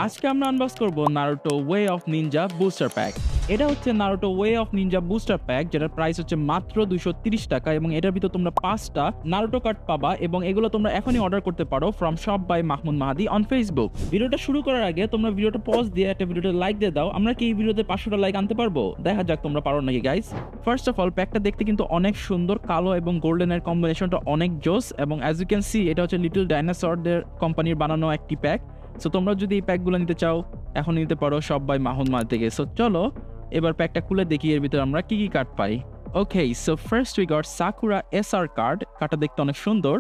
আজকে আমরা আনবক্স করব Naruto way of ninja booster pack. এটা হচ্ছে Naruto way of ninja booster pack, যেটার প্রাইস হচ্ছে মাত্র 230 টাকা এবং এটার ভিতর তোমরা 5টা নারুটো কার্ড পাবা এবং এগুলো তোমরা এখনই অর্ডার করতে পারো from shop by Mahmud Mahadi on Facebook. ভিডিওটা শুরু করার আগে তোমরা ভিডিওটা পজ দিয়ে একটা ভিডিওতে লাইক দিয়ে দাও। আমরা কি এই ভিডিওতে 500টা লাইক আনতে পারবো? দেখা যাক তোমরা পারো নাকি গাইস। ফার্স্ট অফ অল, প্যাকটা দেখতে কিন্তু অনেক সুন্দর, কালো এবং গোল্ডেনের কম্বিনেশনটা অনেক জোস এবং অ্যাজ ইউ ক্যান সি এটা হচ্ছে লিটল ডাইনোসরদের কোম্পানির বানানো একটি প্যাক। সো তোমরা যদি এই প্যাকগুলো নিতে চাও এখন নিতে পারো সব বাই মাহমুদ মাহাদি থেকে। সো চলো এবার প্যাকটা খুলে দেখি এর ভিতরে আমরা কি কি কার্ড পাই। Okay, so first we got Sakura SR কার্ডটা দেখতে অনেক সুন্দর।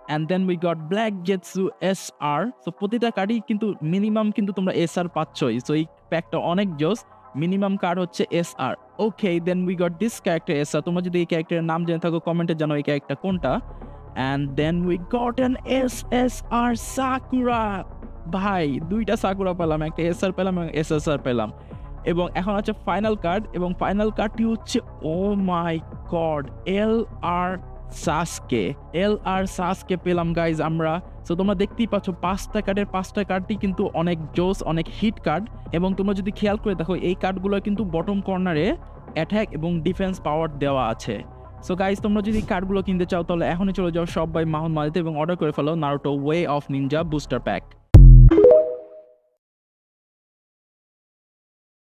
And then we got black Zetsu SR. So প্রতিটা কার্ডই কিন্তু মিনিমাম কিন্তু তোমরা এসআর পাচ্ছই। সো এই প্যাকটা অনেক জোস, মিনিমাম কার্ড হচ্ছে SR. Okay, then we got this character SR. তোমরা যদি এই ক্যারেক্টারের নাম জেনে থাকো কমেন্টে জানো এই ক্যারেক্টার কোনটা। And then we got an SSR Sakura. ভাই দুইটা সাকুরা পেলাম, একটা এসআর পেলাম এবং এসএসআর পেলাম। এবং এখন আছে ফাইনাল কার্ড এবং ফাইনাল কার্ডটি হচ্ছে ও মাই গড এল আর সাসকে পেলাম গাইজ আমরা। সো তোমরা দেখতেই পাচ্ছ 5টা কার্ডটি কিন্তু অনেক জোস, অনেক হিট কার্ড এবং তোমরা যদি খেয়াল করে দেখো এই কার্ডগুলো কিন্তু বটম কর্নারে অ্যাটাক এবং ডিফেন্স পাওয়ার দেওয়া আছে। সো গাইজ তোমরা যদি কার্ডগুলো কিনতে চাও তাহলে এখনই চলে যাও সব বাই মাহমুদ মাহাদিতে এবং অর্ডার করে ফেলো Naruto way of ninja booster pack.